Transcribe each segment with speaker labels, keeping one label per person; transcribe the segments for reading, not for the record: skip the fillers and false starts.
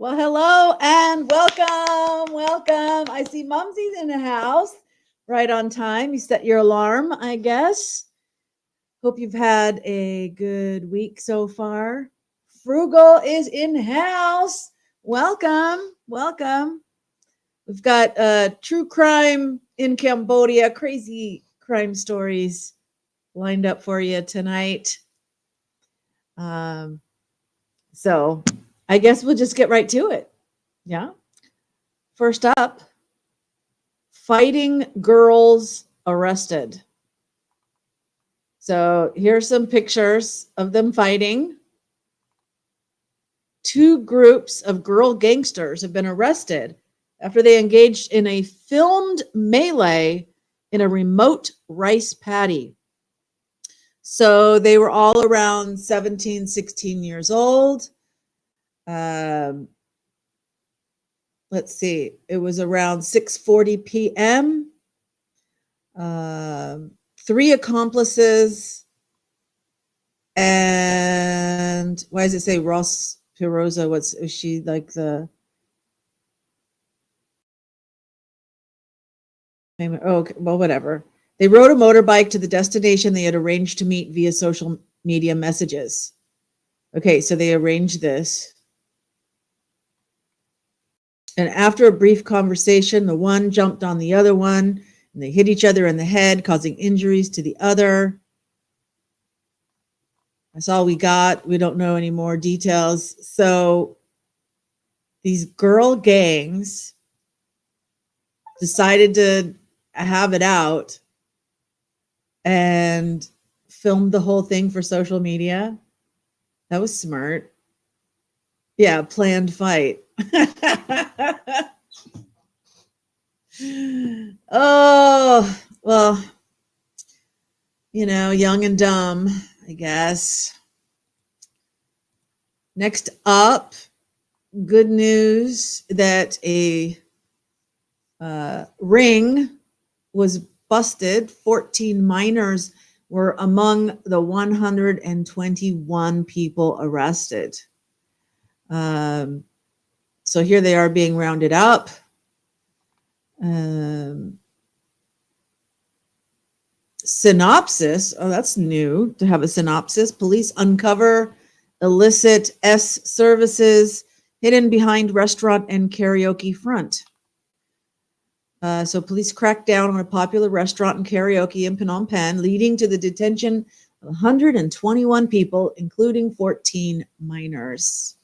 Speaker 1: Well, hello and welcome. Welcome. I see Mumsy's in the house right on time. You set your alarm, I guess. Hope you've had a good week so far. Frugal is in the house. Welcome. Welcome. We've got true crime in Cambodia, crazy crime stories lined up for you tonight. Um, so I guess we'll just get right to it. Yeah. First up, fighting girls arrested. So here's some pictures of them fighting. Two groups of girl gangsters have been arrested after they engaged in a filmed melee in a remote rice paddy. So they were all around 17, 16 years old. Let's see, it was around 6:40 p.m. Three accomplices, and why does it say Ross Piroza? Is she like the? Oh, okay, well, whatever. They rode a motorbike to the destination they had arranged to meet via social media messages. Okay, so they arranged this. And after a brief conversation, the one jumped on the other one, and they hit each other in the head, causing injuries to the other. That's all we got. We don't know any more details. So these girl gangs decided to have it out and filmed the whole thing for social media. That was smart. Yeah, planned fight. Oh, well, young and dumb, I guess. Next up, good news that a ring was busted. 14 minors were among the 121 people arrested. So here they are being rounded up. Synopsis. Oh, that's new to have a synopsis. Police uncover illicit S services hidden behind restaurant and karaoke front. So police cracked down on a popular restaurant and karaoke in Phnom Penh, leading to the detention of 121 people, including 14 minors.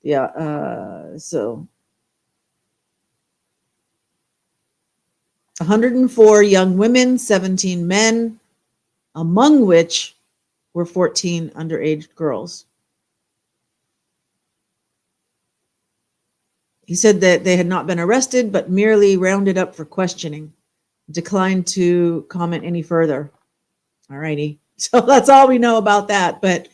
Speaker 1: Yeah, so 104 young women, 17 men, among which were 14 underage girls. He said that they had not been arrested, but merely rounded up for questioning. Declined to comment any further. All righty. So that's all we know about that. But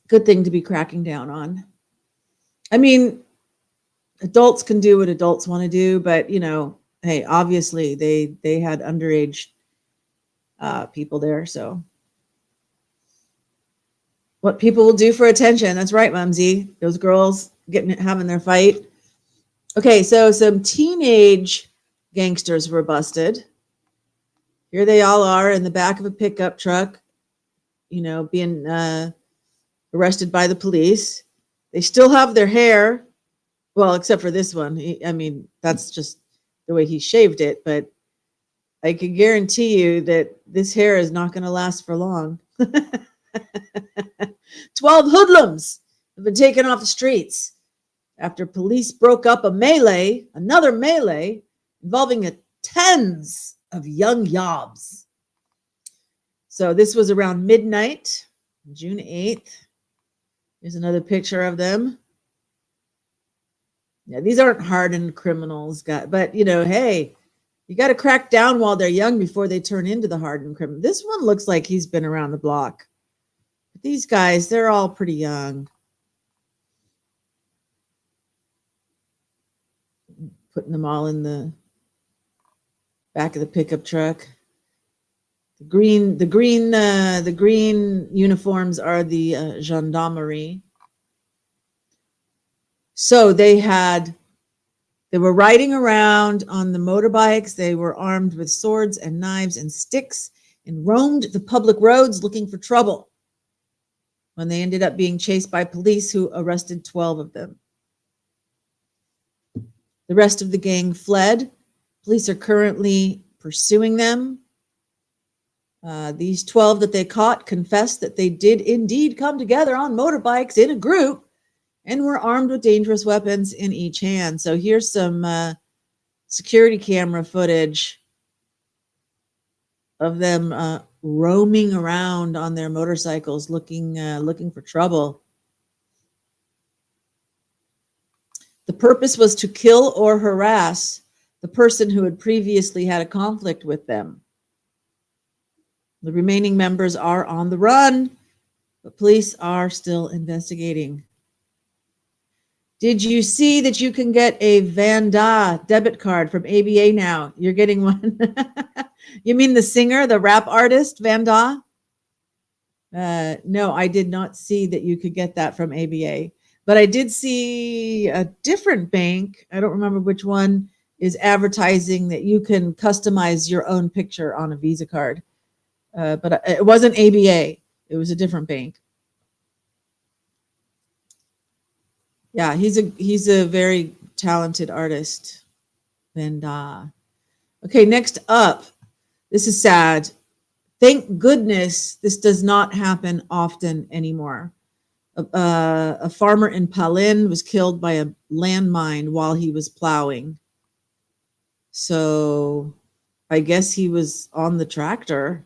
Speaker 1: good thing to be cracking down on. I mean, adults can do what adults want to do, but hey, obviously they had underage people there. So what people will do for attention. That's right, Mumsy. Those girls having their fight. Okay, so some teenage gangsters were busted. Here they all are in the back of a pickup truck, being arrested by the police. They still have their hair, well, except for this one. That's just the way he shaved it, but I can guarantee you that this hair is not going to last for long. 12 hoodlums have been taken off the streets after police broke up another melee involving tens of young yobs. So this was around midnight, June 8th. Here's another picture of them. Yeah, these aren't hardened criminals, but hey, you got to crack down while they're young before they turn into the hardened criminal. This one looks like he's been around the block. But these guys, they're all pretty young. Putting them all in the back of the pickup truck. The green uniforms are the gendarmerie. So they were riding around on the motorbikes. They were armed with swords and knives and sticks and roamed the public roads looking for trouble, when they ended up being chased by police, who arrested 12 of them. The rest of the gang fled. Police are currently pursuing them. These 12 that they caught confessed that they did indeed come together on motorbikes in a group and were armed with dangerous weapons in each hand. So here's some security camera footage of them roaming around on their motorcycles looking for trouble. The purpose was to kill or harass the person who had previously had a conflict with them. The remaining members are on the run, but police are still investigating. Did you see that you can get a Vanda debit card from ABA now? You're getting one. You mean the singer, the rap artist, Vanda? No, I did not see that you could get that from ABA. But I did see a different bank, I don't remember which one, is advertising that you can customize your own picture on a Visa card. But it wasn't ABA. It was a different bank. Yeah, he's a very talented artist. Vanda. Okay, next up. This is sad. Thank goodness this does not happen often anymore. A farmer in Palin was killed by a landmine while he was plowing. So I guess he was on the tractor.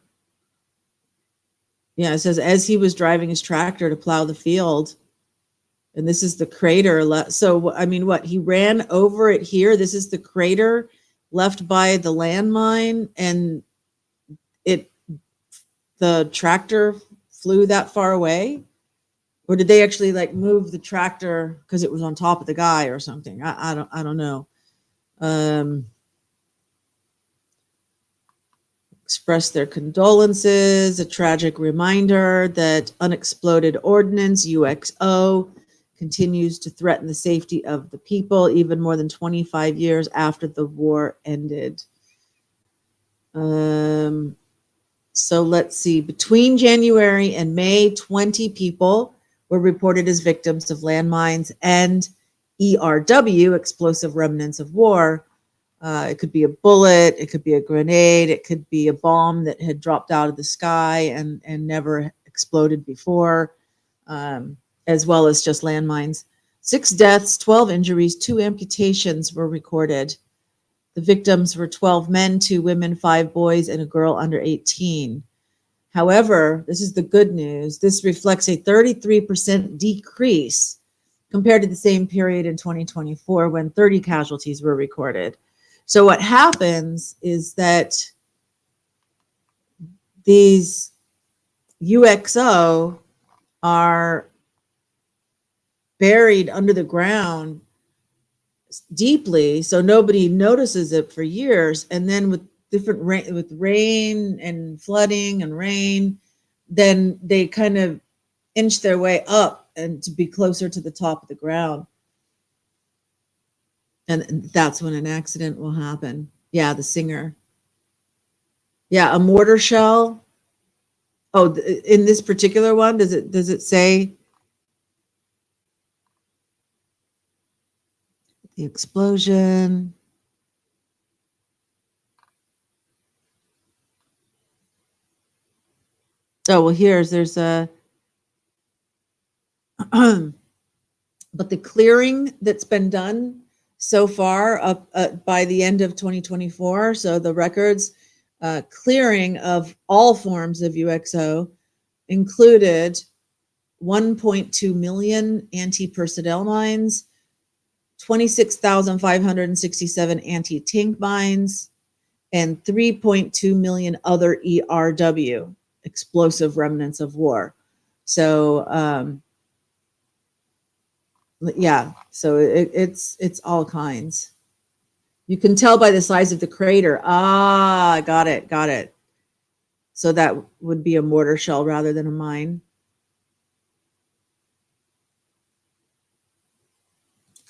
Speaker 1: Yeah, it says as he was driving his tractor to plow the field. And this is the crater. So, I mean, what? He ran over it here. This is the crater left by the landmine. And the tractor flew that far away? Or did they actually like move the tractor because it was on top of the guy or something? I don't know. Express their condolences. A tragic reminder that unexploded ordnance, UXO, continues to threaten the safety of the people even more than 25 years after the war ended. So let's see. Between January and May, 20 people were reported as victims of landmines and ERW, explosive remnants of war. It could be a bullet, it could be a grenade, it could be a bomb that had dropped out of the sky and never exploded before, as well as just landmines. 6 deaths, 12 injuries, 2 amputations were recorded. The victims were 12 men, 2 women, 5 boys, and a girl under 18. However, this is the good news. This reflects a 33% decrease compared to the same period in 2024 when 30 casualties were recorded. So what happens is that these UXO are buried under the ground deeply, so nobody notices it for years. And then with different rain and flooding and rain, then they kind of inch their way up and to be closer to the top of the ground. And that's when an accident will happen. Yeah, the singer. Yeah, a mortar shell. Oh, in this particular one, does it say the explosion? Oh, well, there's a but the clearing that's been done so far up by the end of 2024, so the records clearing of all forms of UXO included 1.2 million anti-personnel mines, 26,567 anti-tank mines, and 3.2 million other ERW, explosive remnants of war. So, yeah, so it's all kinds. You can tell by the size of the crater. Ah, got it. So that would be a mortar shell rather than a mine.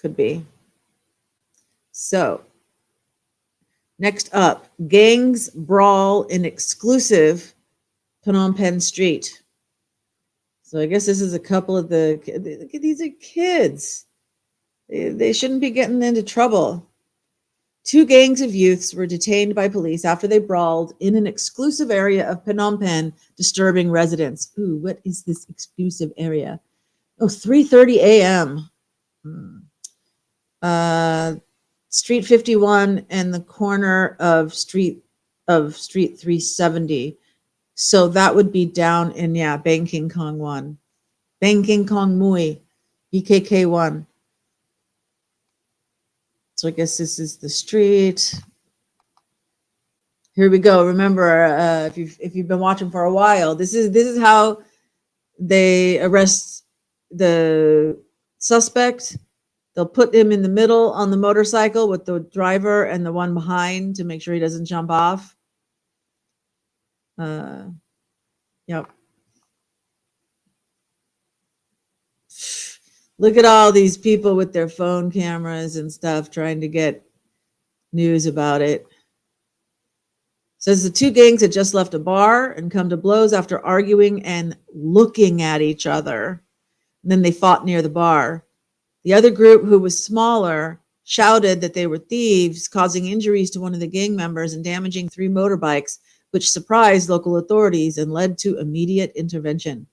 Speaker 1: Could be. So next up, gangs brawl in exclusive Phnom Penh street. So I guess this is a couple of these are kids. They shouldn't be getting into trouble. 2 gangs of youths were detained by police after they brawled in an exclusive area of Phnom Penh, disturbing residents. Ooh, what is this exclusive area? Oh, 3:30 a.m. Street 51 and the corner of Street 370. So that would be down in Bang King Kong 1. Bang King Kong Mui, BKK 1. So I guess this is the street. Here we go. Remember, if you've been watching for a while, this is how they arrest the suspect. They'll put him in the middle on the motorcycle with the driver and the one behind to make sure he doesn't jump off. Yep. Look at all these people with their phone cameras and stuff trying to get news about it. Says the 2 gangs had just left a bar and come to blows after arguing and looking at each other. And then they fought near the bar. The other group, who was smaller, shouted that they were thieves, causing injuries to one of the gang members and damaging 3 motorbikes, which surprised local authorities and led to immediate intervention.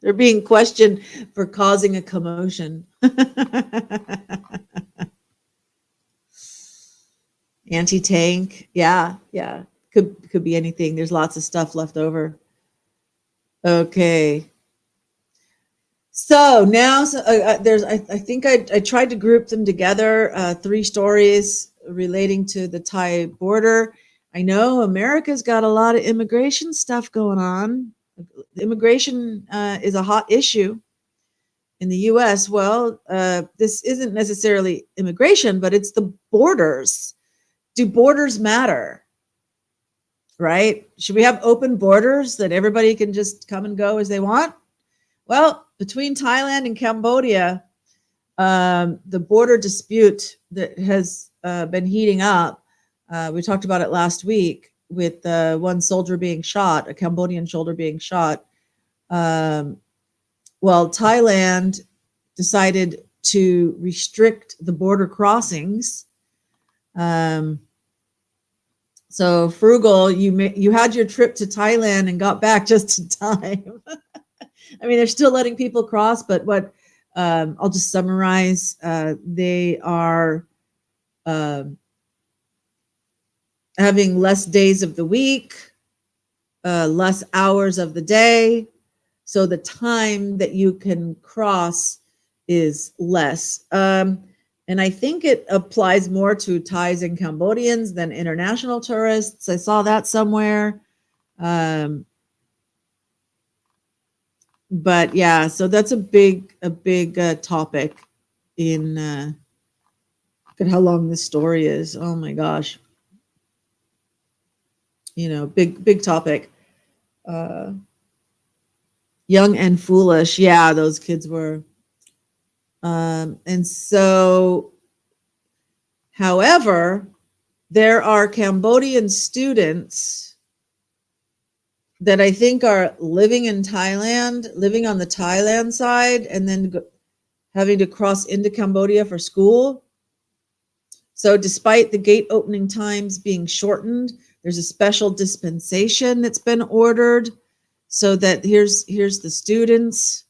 Speaker 1: They're being questioned for causing a commotion. Anti-tank. Yeah. Could be anything. There's lots of stuff left over. Okay. So now I think I tried to group them together, 3 stories relating to the Thai border. I know America's got a lot of immigration stuff going on. Immigration is a hot issue in the U.S. Well, this isn't necessarily immigration, but it's the borders. Do borders matter? Right? Should we have open borders that everybody can just come and go as they want? Well, between Thailand and Cambodia, the border dispute that has been heating up, we talked about it last week with one soldier being shot, a Cambodian soldier being shot. Well, Thailand decided to restrict the border crossings. So frugal, you had your trip to Thailand and got back just in time. I mean, they're still letting people cross, but what I'll just summarize. They are having less days of the week, less hours of the day. So the time that you can cross is less. And I think it applies more to Thais and Cambodians than international tourists. I saw that somewhere. But yeah, so that's a big topic in look at how long this story is. Oh my gosh. You know, big topic. Young and foolish. Yeah, those kids were. And so, however, there are Cambodian students that I think are living in Thailand, living on the Thailand side, and then having to cross into Cambodia for school. So despite the gate opening times being shortened, there's a special dispensation that's been ordered so that here's the students.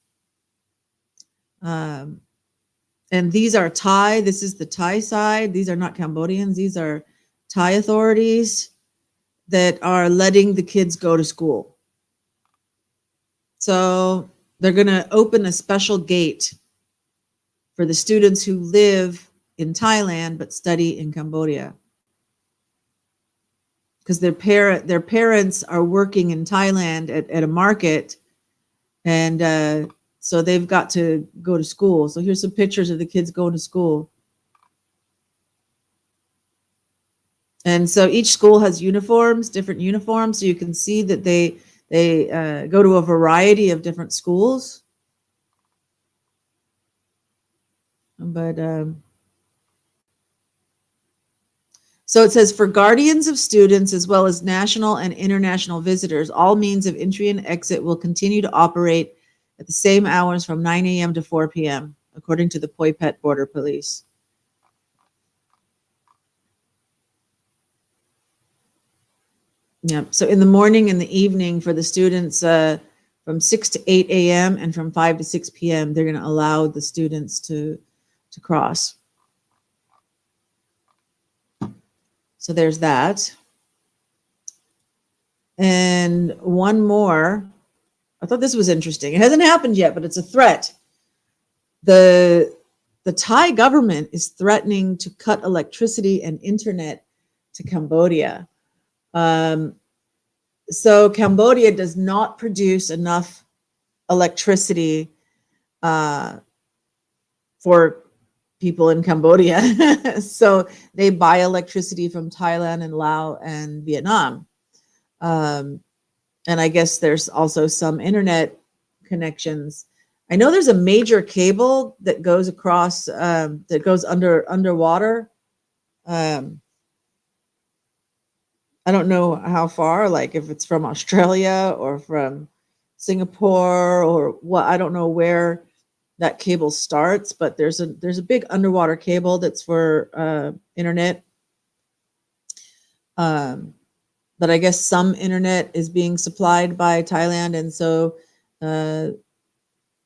Speaker 1: And these are Thai. This is the Thai side. These are not Cambodians. These are Thai authorities that are letting the kids go to school. So they're going to open a special gate for the students who live in Thailand but study in Cambodia, because their parents are working in Thailand at a market, and so they've got to go to school. So here's some pictures of the kids going to school. And so each school has uniforms, different uniforms. So you can see that they go to a variety of different schools. But so it says, for guardians of students as well as national and international visitors, all means of entry and exit will continue to operate at the same hours from 9 a.m. to 4 p.m., according to the Poi Pet Border Police. Yeah. So in the morning and the evening for the students, from 6 to 8 a.m. and from 5 to 6 p.m., they're going to allow the students to cross. So there's that. And one more. I thought this was interesting. It hasn't happened yet, but it's a threat. The Thai government is threatening to cut electricity and internet to Cambodia. So Cambodia does not produce enough electricity for people in Cambodia. So they buy electricity from Thailand and Laos and Vietnam. And I guess there's also some internet connections. I know there's a major cable that goes across, that goes underwater. I don't know how far, like if it's from Australia or from Singapore or what. I don't know where that cable starts, but there's a big underwater cable that's for internet. But I guess some internet is being supplied by Thailand, and so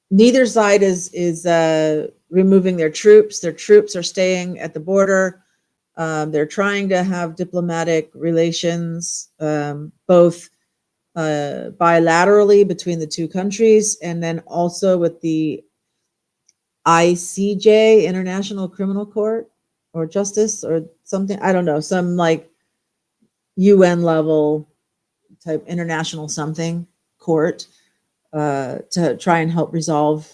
Speaker 1: neither side is removing their troops. Their troops are staying at the border. They're trying to have diplomatic relations, both bilaterally between the two countries, and then also with the ICJ, International Criminal Court, or Justice, or something. I don't know, some like UN level type international something court, to try and help resolve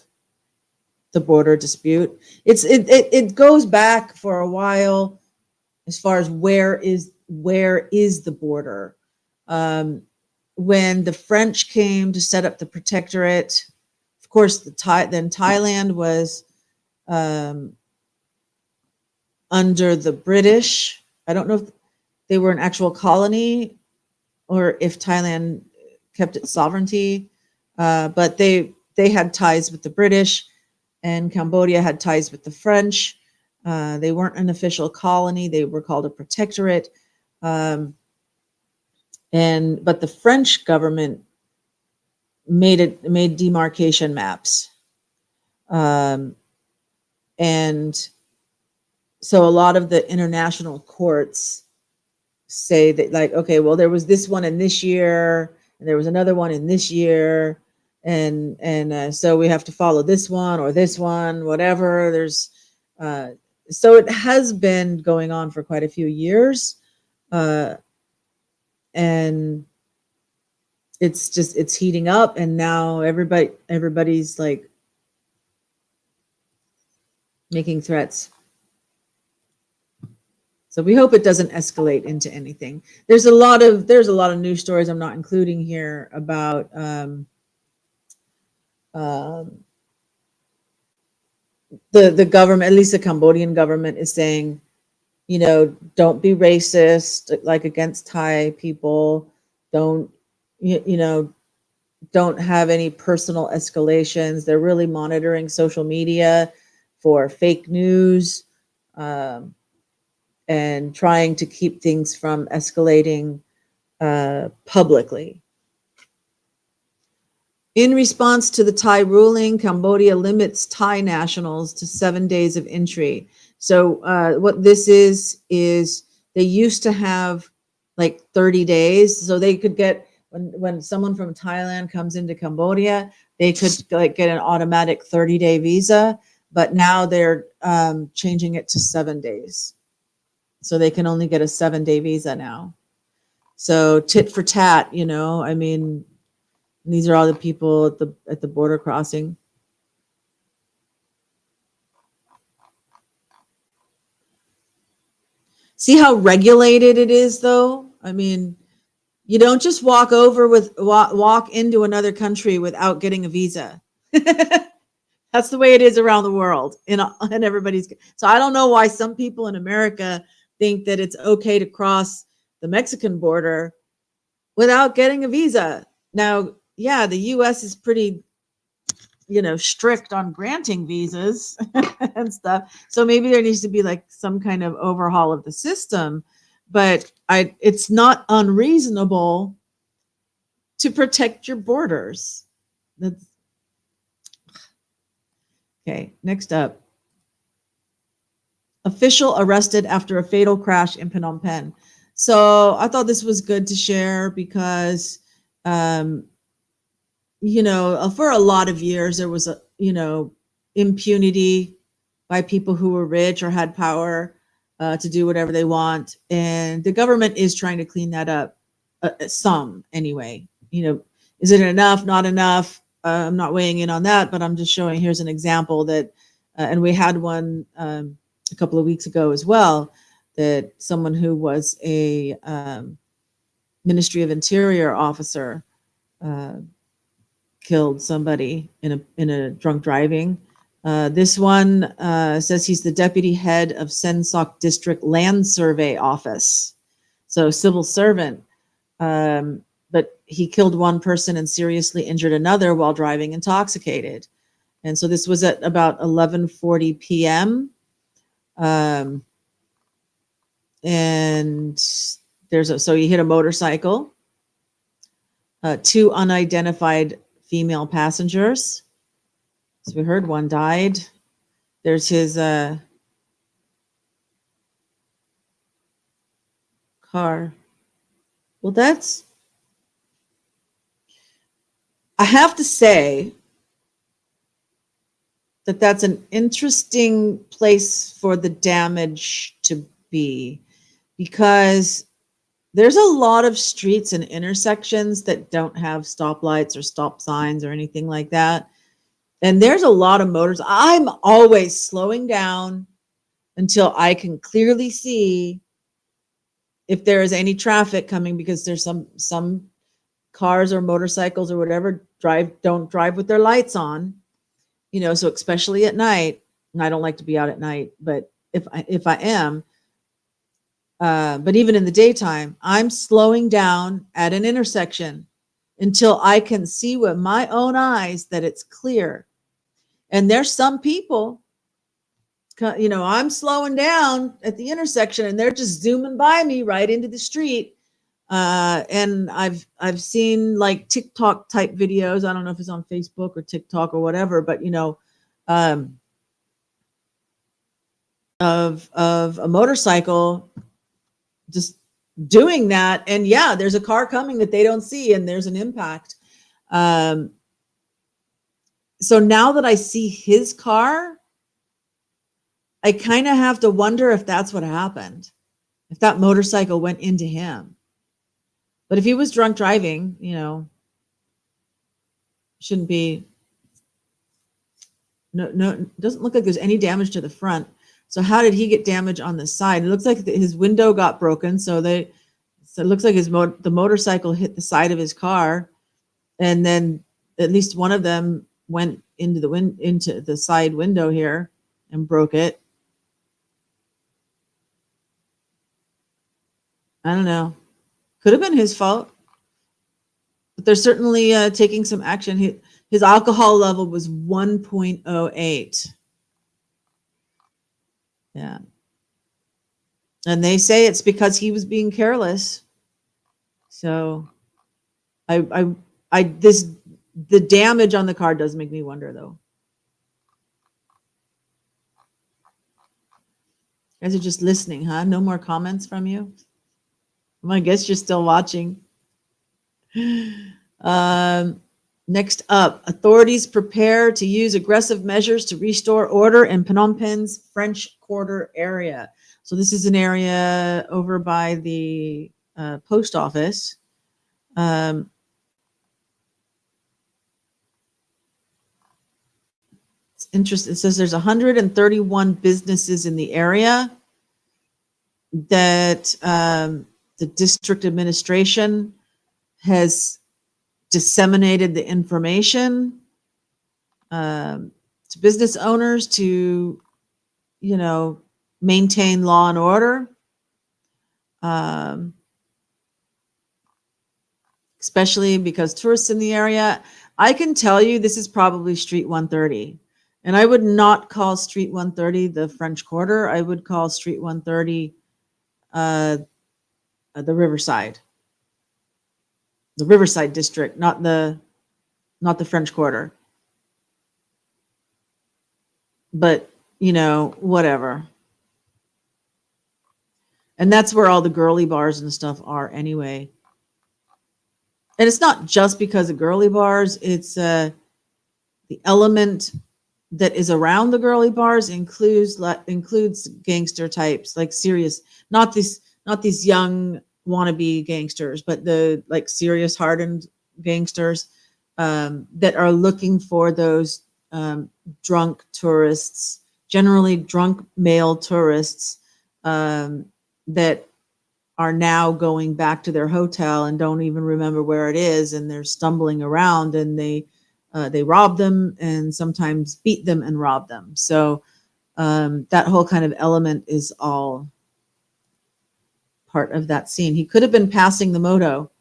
Speaker 1: the border dispute. It goes back for a while as far as where is the border. When the French came to set up the protectorate, of course, then Thailand was under the British. I don't know if they were an actual colony or if Thailand kept its sovereignty, but they had ties with the British, and Cambodia had ties with the French. They weren't an official colony; they were called a protectorate. But the French government made demarcation maps, and so a lot of the international courts say that, like, okay, well, there was this one in this year, and there was another one in this year, and so we have to follow this one or this one, whatever. There's so it has been going on for quite a few years, and it's heating up, and now everybody's like making threats. So we hope it doesn't escalate into anything. There's a lot of news stories I'm not including here about the government, at least the Cambodian government, is saying, don't be racist, like against Thai people. Don't don't have any personal escalations. They're really monitoring social media for fake news. And trying to keep things from escalating publicly. In response to the Thai ruling, Cambodia limits Thai nationals to 7 days of entry. So what this is they used to have like 30 days. So they could get, when someone from Thailand comes into Cambodia, they could like get an automatic 30-day visa. But now they're changing it to 7 days. So they can only get a 7-day visa now. So tit for tat, I mean, these are all the people at the border crossing. See how regulated it is, though? I mean, you don't just walk into another country without getting a visa. That's the way it is around the world in everybody's. So I don't know why some people in America think that it's okay to cross the Mexican border without getting a visa. Now, yeah, the US is pretty, strict on granting visas and stuff. So maybe there needs to be like some kind of overhaul of the system, but it's not unreasonable to protect your borders. That's okay. Next up, official arrested after a fatal crash in Phnom Penh. So I thought this was good to share because, for a lot of years there was impunity by people who were rich or had power to do whatever they want, and the government is trying to clean that up. Some anyway. Is it enough? Not enough? I'm not weighing in on that, but I'm just showing. Here's an example that, and we had one a couple of weeks ago as well, that someone who was a Ministry of Interior officer killed somebody in a drunk driving. This one says he's the deputy head of Sen Sok District Land Survey Office, so civil servant. But he killed one person and seriously injured another while driving intoxicated. And so this was at about 11:40 p.m. And so he hit a motorcycle, 2 unidentified female passengers. So we heard one died. There's his car. Well, I have to say that that's an interesting place for the damage to be, because there's a lot of streets and intersections that don't have stoplights or stop signs or anything like that. And there's a lot of motors. I'm always slowing down until I can clearly see if there is any traffic coming, because there's some cars or motorcycles or whatever don't drive with their lights on, so especially at night. And I don't like to be out at night, but if I am, but even in the daytime, I'm slowing down at an intersection until I can see with my own eyes that it's clear. And there's some people, I'm slowing down at the intersection and they're just zooming by me right into the street. And I've seen like TikTok type videos. I don't know if it's on Facebook or TikTok or whatever, but of a motorcycle just doing that, and yeah, there's a car coming that they don't see, and there's an impact. So now that I see his car, I kind of have to wonder if that's what happened, if that motorcycle went into him. But if he was drunk driving, shouldn't be. No, it doesn't look like there's any damage to the front. So how did he get damage on the side? It looks like his window got broken. So it looks like the motorcycle hit the side of his car, and then at least one of them went into the side window here and broke it. I don't know. Could have been his fault, but they're certainly taking some action. His alcohol level was 1.08. Yeah. And they say it's because he was being careless. So the damage on the car does make me wonder, though. You guys are just listening, huh? No more comments from you? I guess you're still watching. Next up, authorities prepare to use aggressive measures to restore order in Phnom Penh's French Quarter area. So this is an area over by the post office. It's interesting. It says there's 131 businesses in the area. that the district administration has disseminated the information to business owners to, maintain law and order, especially because tourists in the area. I can tell you this is probably Street 130. And I would not call Street 130 the French Quarter. I would call Street 130 the Riverside district, not the French Quarter. But, whatever. And that's where all the girly bars and stuff are anyway. And it's not just because of girly bars. It's the element that is around the girly bars includes gangster types, like serious, not these young wannabe gangsters, but the serious hardened gangsters that are looking for those drunk tourists, generally drunk male tourists that are now going back to their hotel and don't even remember where it is, and they're stumbling around, and they rob them and sometimes beat them and rob them. So that whole kind of element is all part of that scene. He could have been passing the moto.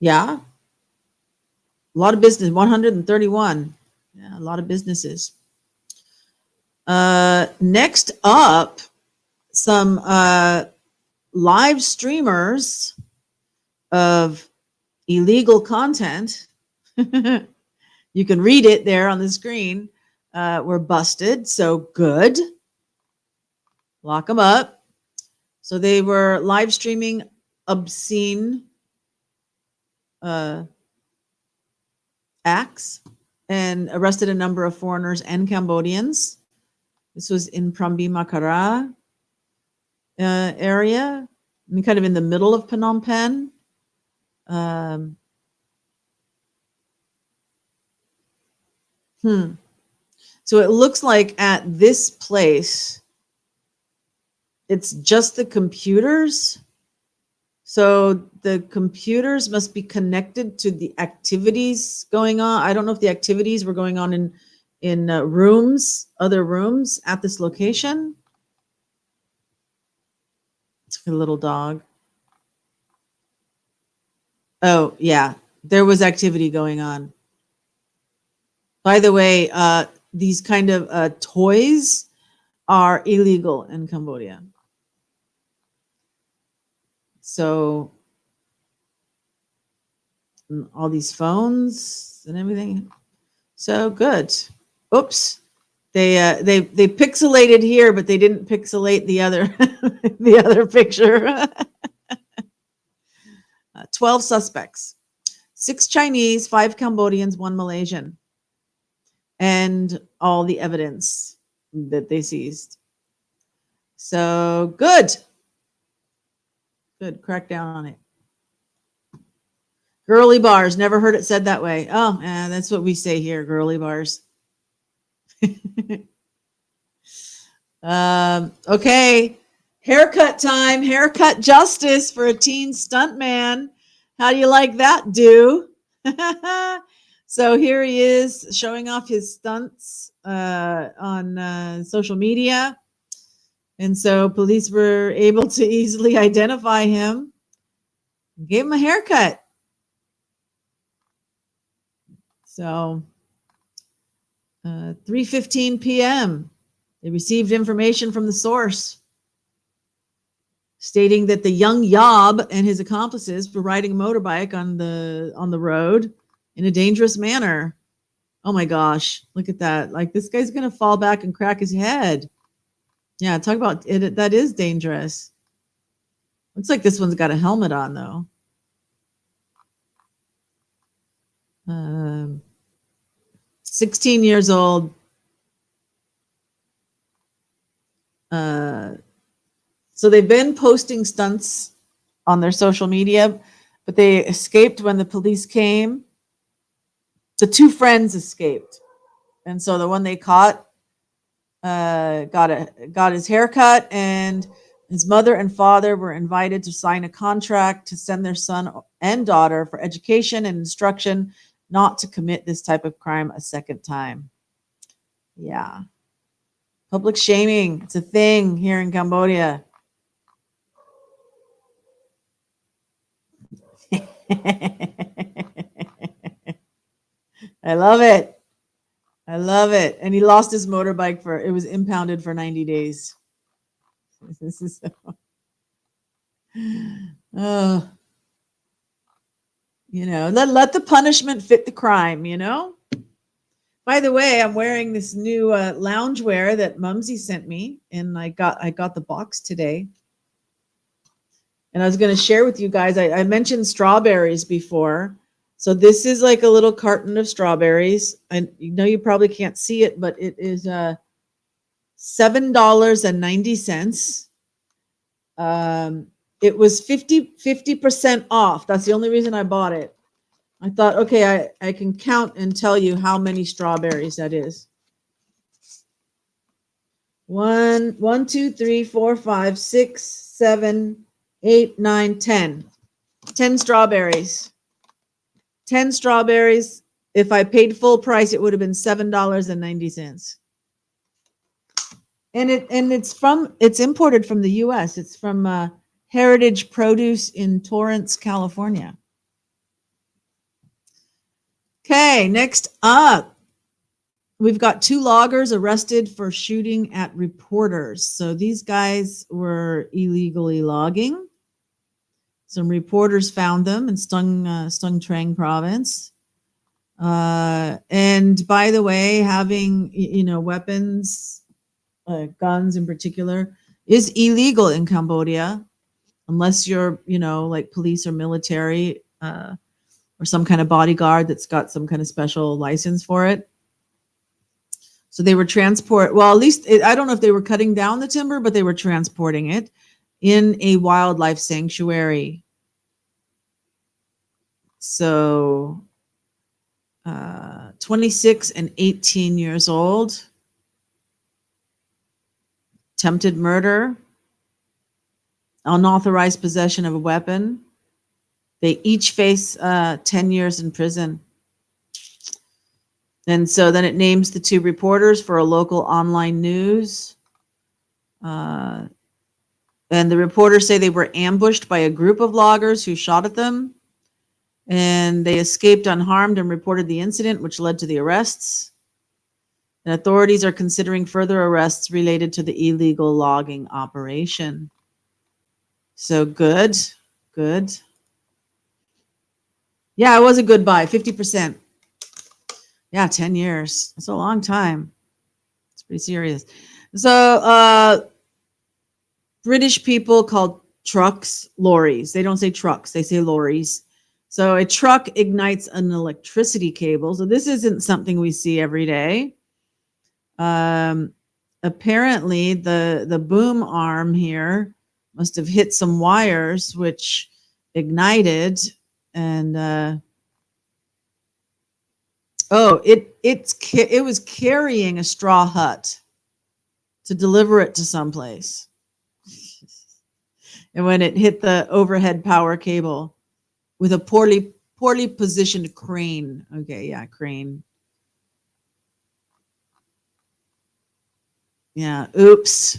Speaker 1: Yeah. A lot of business, 131. Yeah, a lot of businesses. Next up, some live streamers of illegal content. You can read it there on the screen. Were busted, so good. Lock them up. So they were live streaming obscene acts and arrested a number of foreigners and Cambodians. This was in Prambi Makara area, kind of in the middle of Phnom Penh. So it looks like at this place, it's just the computers. So the computers must be connected to the activities going on. I don't know if the activities were going on in rooms, other rooms at this location. It's a little dog. Oh, yeah, there was activity going on. By the way, these kind of toys are illegal in Cambodia. So all these phones and everything. So good. Oops. They pixelated here, but they didn't pixelate the other the other picture. 12 suspects. 6 Chinese, 5 Cambodians, 1 Malaysian. And all the evidence that they seized. So good. Good. Crack down on it. Girly bars. Never heard it said that way. Oh, that's what we say here. Girly bars. Okay. Haircut time. Haircut justice for a teen stuntman. How do you like that, do? So here he is showing off his stunts on social media. And so police were able to easily identify him. Gave him a haircut. So 3:15 p.m. They received information from the source stating that the young Yob and his accomplices were riding a motorbike on the road in a dangerous manner. Oh my gosh, look at that. Like, this guy's going to fall back and crack his head. Yeah, talk about it. That is dangerous. Looks like this one's got a helmet on, though. 16 years old. So they've been posting stunts on their social media, but they escaped when the police came. The 2 friends escaped. And so the one they caught got his hair cut, and His mother and father were invited to sign a contract to send their son and daughter for education and instruction not to commit this type of crime a second time. Yeah. Public shaming. It's a thing here in Cambodia. I love it. I love it. And he lost his motorbike it was impounded for 90 days. This is oh, let the punishment fit the crime, By the way, I'm wearing this new loungewear that Mumsy sent me, and I got the box today. And I was going to share with you guys, I mentioned strawberries before. So this is like a little carton of strawberries. I you probably can't see it, but it is $7.90. It was 50% off. That's the only reason I bought it. I thought, okay, I can count and tell you how many strawberries that is. 1, 2, 3, 4, 5, 6, 7, 8, 9, 10. 10 strawberries. 10 strawberries. If I paid full price, it would have been $7.90. And it's imported from the US. It's from Heritage Produce in Torrance, California. Okay, next up, we've got 2 loggers arrested for shooting at reporters. So these guys were illegally logging. Some reporters found them in Stung Treng province. And by the way, having weapons, guns in particular, is illegal in Cambodia, unless you're like police or military. Or some kind of bodyguard that's got some kind of special license for it. So they were at least, I don't know if they were cutting down the timber, but they were transporting it in a wildlife sanctuary. So 26 and 18 years old, attempted murder, unauthorized possession of a weapon. They each face 10 years in prison. And so then it names the 2 reporters for a local online news. And the reporters say they were ambushed by a group of loggers who shot at them. And they escaped unharmed and reported the incident, which led to the arrests. And authorities are considering further arrests related to the illegal logging operation. So good. Yeah, it was a good buy, 50%. Yeah, 10 years. That's a long time. It's pretty serious. So British people call trucks lorries. They don't say trucks, they say lorries. So a truck ignites an electricity cable. So this isn't something we see every day. Apparently, the boom arm here must have hit some wires, which ignited. And it was carrying a straw hut to deliver it to someplace. And when it hit the overhead power cable with a poorly positioned crane. Okay, yeah, crane. Yeah, oops.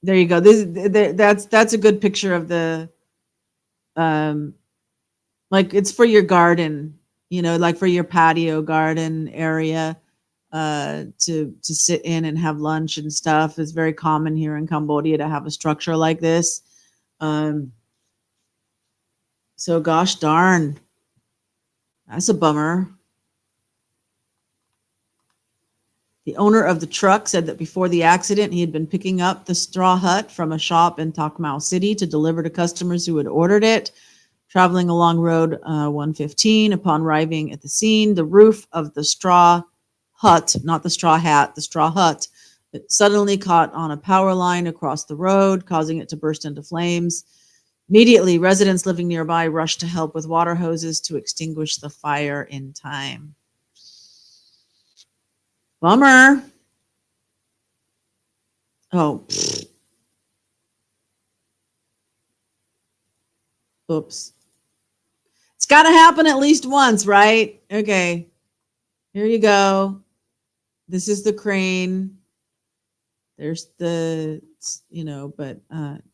Speaker 1: There you go. That's a good picture of the like it's for your garden, like for your patio garden area, to sit in and have lunch and stuff. It's very common here in Cambodia to have a structure like this. So gosh darn, that's a bummer. The owner of the truck said that before the accident, he had been picking up the straw hut from a shop in Tak Mau City to deliver to customers who had ordered it. Traveling along Road 115, upon arriving at the scene, the roof of the straw hut, not the straw hat, the straw hut, it suddenly caught on a power line across the road, causing it to burst into flames. Immediately, residents living nearby rushed to help with water hoses to extinguish the fire in time. Bummer. Oh, pfft. Oops. It's got to happen at least once, right? Okay. Here you go. This is the crane. There's the, but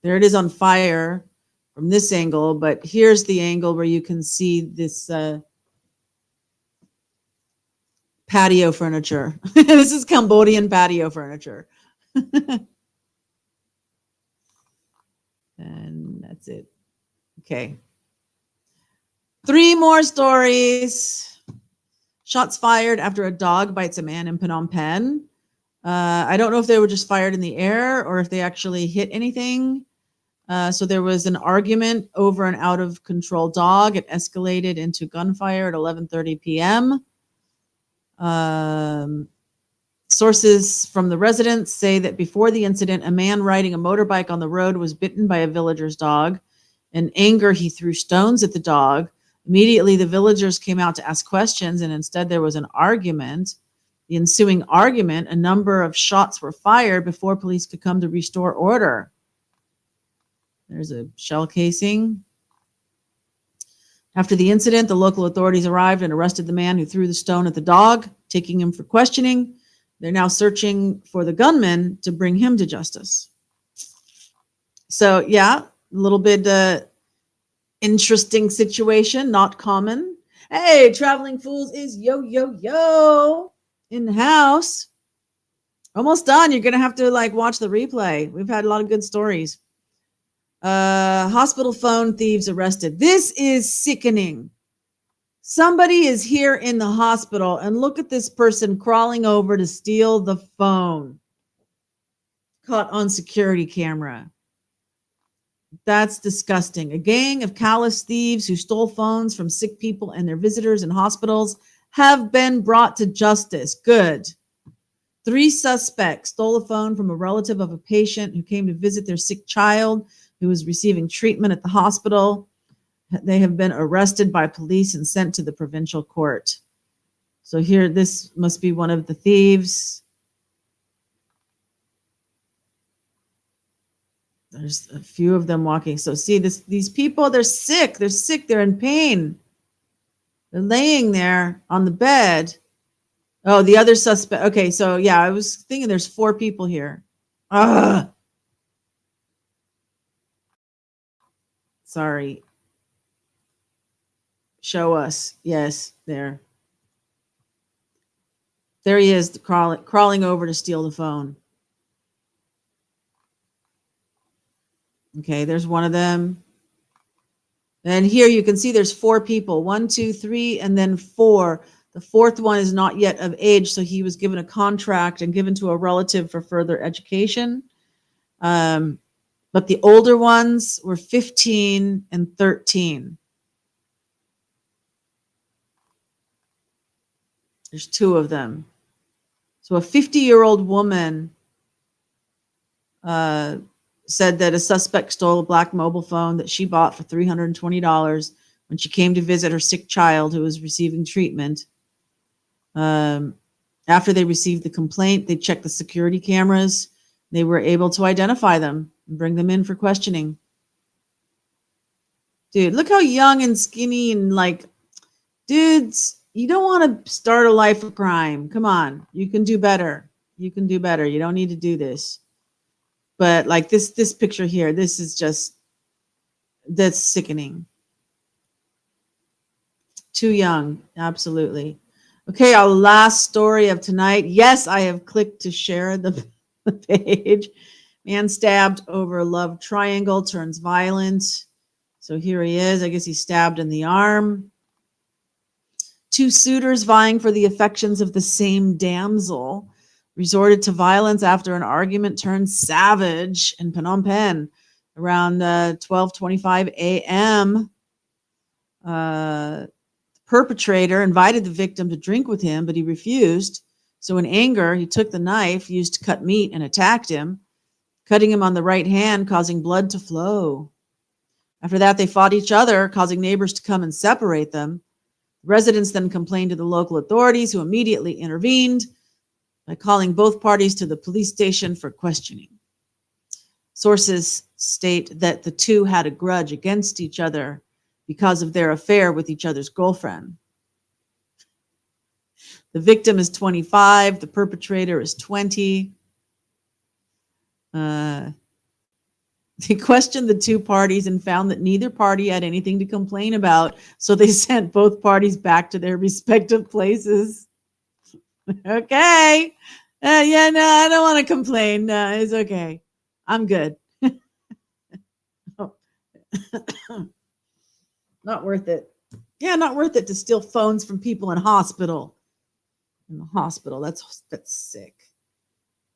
Speaker 1: there it is on fire from this angle. But here's the angle where you can see this patio furniture. This is Cambodian patio furniture. And that's it. Okay. 3 more stories. Shots fired after a dog bites a man in Phnom Penh. I don't know if they were just fired in the air or if they actually hit anything. So there was an argument over an out of control dog. It escalated into gunfire at 11:30 p.m. Sources from the residents say that before the incident, a man riding a motorbike on the road was bitten by a villager's dog. In anger, he threw stones at the dog. Immediately, the villagers came out to ask questions, and instead there was an argument. The ensuing argument, a number of shots were fired before police could come to restore order. There's a shell casing. After the incident, the local authorities arrived and arrested the man who threw the stone at the dog, taking him for questioning. They're now searching for the gunman to bring him to justice. So, yeah, a little bit interesting situation, not common. Hey, Traveling Fools is yo in the house. Almost done. You're going to have to watch the replay. We've had a lot of good stories. Hospital phone thieves arrested. This is sickening. Somebody is here in the hospital and look at this person crawling over to steal the phone. Caught on security camera. That's disgusting. A gang of callous thieves who stole phones from sick people and their visitors in hospitals have been brought to justice. Good. 3 suspects stole a phone from a relative of a patient who came to visit their sick child who was receiving treatment at the hospital. They have been arrested by police and sent to the provincial court. So here, this must be one of the thieves. There's a few of them walking. So see, these people, they're sick. They're sick. They're in pain. They're laying there on the bed. Oh, the other suspect. Okay, so yeah, I was thinking there's 4 people here. Sorry. Show us. Yes, there. There he is, crawling over to steal the phone. Okay, there's one of them. And here you can see there's 4 people. 1, 2, 3, and then 4. The 4th one is not yet of age, so he was given a contract and given to a relative for further education. But the older ones were 15 and 13. There's 2 of them. So a 50-year-old woman said that a suspect stole a black mobile phone that she bought for $320 when she came to visit her sick child who was receiving treatment. After they received the complaint, they checked the security cameras. They were able to identify them and bring them in for questioning. Dude, look how young and skinny and dudes, you don't want to start a life of crime. Come on, you can do better. You can do better. You don't need to do this. But this picture here, this is just, that's sickening. Too young, absolutely. Okay, our last story of tonight. Yes, I have clicked to share the page. Man stabbed over love triangle turns violent. So here he is. I guess he's stabbed in the arm. 2 suitors vying for the affections of the same damsel resorted to violence after an argument turned savage in Phnom Penh around 12:25 a.m. The perpetrator invited the victim to drink with him, but he refused. So in anger, he took the knife used to cut meat and attacked him, cutting him on the right hand, causing blood to flow. After that, they fought each other, causing neighbors to come and separate them. Residents then complained to the local authorities, who immediately intervened. by calling both parties to the police station for questioning. Sources state that the two had a grudge against each other because of their affair with each other's girlfriend. The victim is 25. The perpetrator is 20. They questioned the two parties and found that neither party had anything to complain about, so they sent both parties back to their respective places. Okay. Yeah, no, I don't want to complain. No, it's okay. I'm good. Not worth it. Yeah, not worth it to steal phones from people in hospital. In the hospital, that's sick.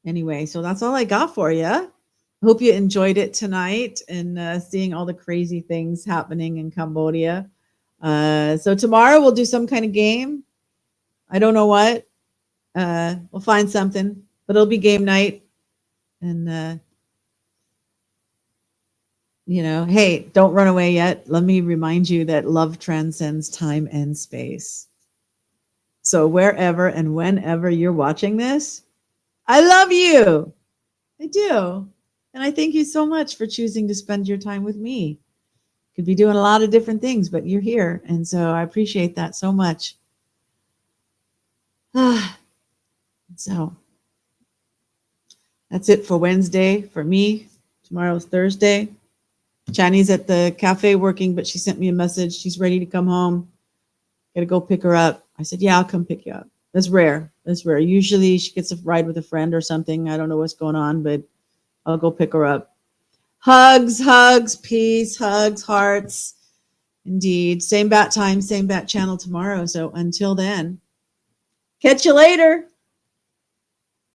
Speaker 1: Anyway, so that's all I got for you. Hope you enjoyed it tonight and seeing all the crazy things happening in Cambodia. So tomorrow we'll do some kind of game. I don't know what. We'll find something, but it'll be game night. And, hey, don't run away yet. Let me remind you that love transcends time and space. So wherever and whenever you're watching this, I love you. I do. And I thank you so much for choosing to spend your time with me. Could be doing a lot of different things, but you're here. And so I appreciate that so much. So that's it for Wednesday for me. Tomorrow's Thursday. Chani's at the cafe working, but she sent me a message. She's ready to come home. Got to go pick her up. I said, yeah, I'll come pick you up. That's rare. Usually she gets a ride with a friend or something. I don't know what's going on, but I'll go pick her up. Hugs, peace, hugs, hearts. Indeed. Same bat time, same bat channel tomorrow. So until then, catch you later.